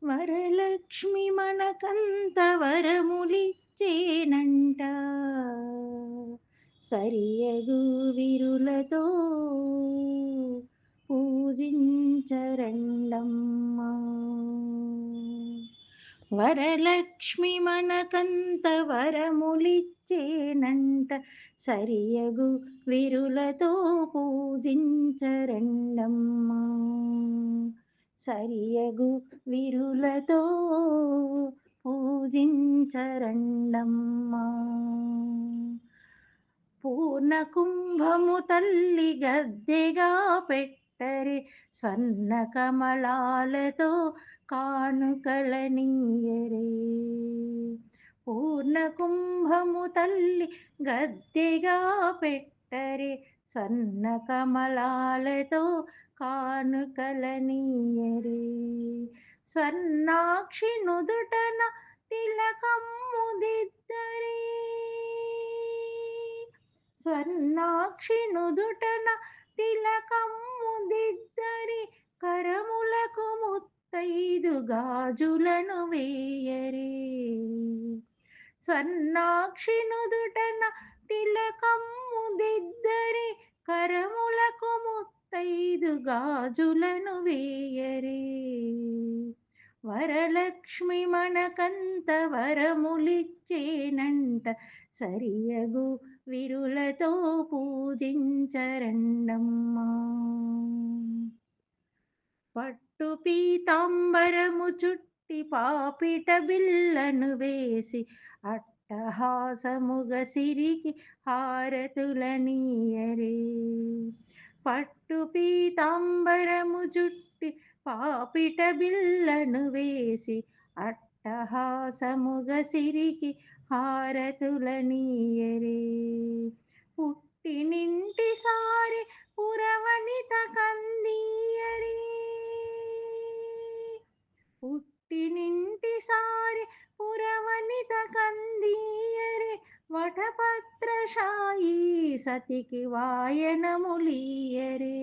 వరలక్ష్మి మనకంత వరములిచ్చేనంట సరియగు విరులతో పూజించరండమ్మా. వరలక్ష్మి మనకంత వరములిచ్చేనంట సరియగు విరులతో పూజించరండమ్మా. సరియగు విరులతో పూజించరండమ్మా. పూర్ణ కుంభము తల్లి గద్దెగా పెట్టరే స్వర్ణ కమలాలతో కానుకలనీయరే. పూర్ణ కుంభము తల్లి గద్దెగా పెట్టరే స్వర్ణ కమలాలతో కానుకలనీయరే. స్వర్ణాక్షి నుదుటన తిలకమ్ము దిద్దరే. స్వర్ణాక్షి నుదుటన తిలకమ్ము దిద్దరి కరములకు ముత్తైదు గాజులను వేయరే. స్వర్ణాక్షి నుదుటన తిలకమ్ము దిద్దరి కరములకు ముత్తైదు గాజులను వేయరే. వరలక్ష్మి మనకంత వరములిచ్చేనంట సరియగు విరులతో పూజించరండమ్మా. పట్టు పీతాంబరము చుట్టి పాపిట బిల్లను వేసి అట్టహాసముగ సిరికి హారతులనీయరే. పట్టు పీతాంబరము చుట్టి పాపిట బిల్లను వేసి అట్టహాసముగ సిరికి హారతులనీయరే. పుట్టినింటి సారి పురవనిత కందీయరే. పుట్టినింటి సారి పురవనిత కందీయరే. వటపత్రశాయి సతికి వాయనములీయరే.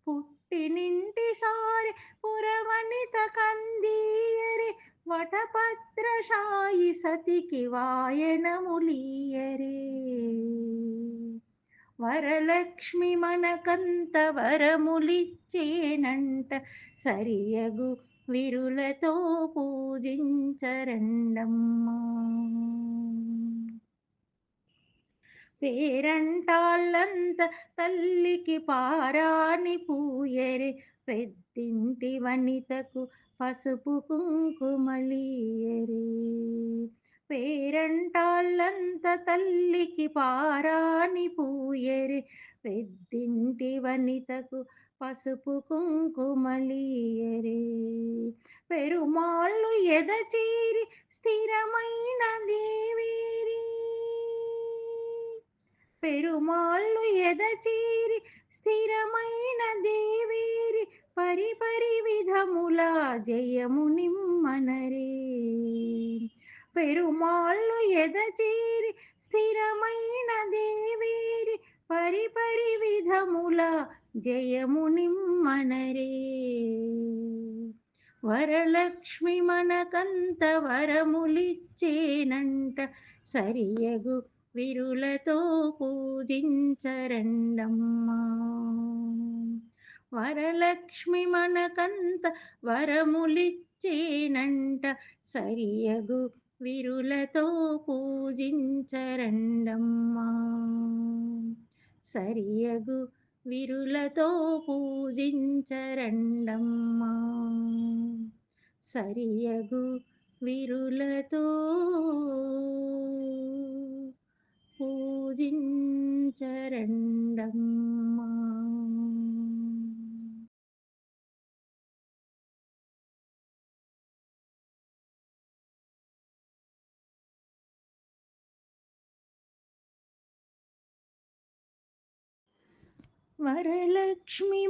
పుట్టినింటి సారి పురవనిత కందీయరే. వటపత్రశాయి సతికి వాయనములీయరే. వరలక్ష్మి మనకంత వరములిచ్చేనంట సరియగు విరులతో పూజించరండమ్మా. పేరంటాళ్ళంత తల్లికి పారాని పూయరే. పెద్దింటి వనితకు పసుపు కుంకుమలీయరే. పేరంటాళ్ళంత తల్లికి పారాని పూయరే. పెద్దింటి వనితకు పసుపు కుంకుమలీయరే. పెరుమాళ్ళు ఎదచీరి స్థిరమైన దేవేరి. పెరుమాళ్ళు ఎదచీరి స్థిరమైన దేవేరి. పరిపరి విధముల జయము నిమ్మనరే. పెరుమాళ్ళు ఎదచీరి స్థిరమైన దేవేరి. పరిపరి విధముల జయము నిమ్మనరే. వరలక్ష్మి మనకంత వరములిచ్చేనంట సరియగు విరులతో పూజించరండమ్మా. వరలక్ష్మి మనకంత వరములిచ్చేనంట సరియగు విరులతో పూజించరండమ్మా. సరియగు విరులతో పూజించరండమ్మా. సరియగు విరులతో పూజించరండమ్మా. వరలక్ష్మి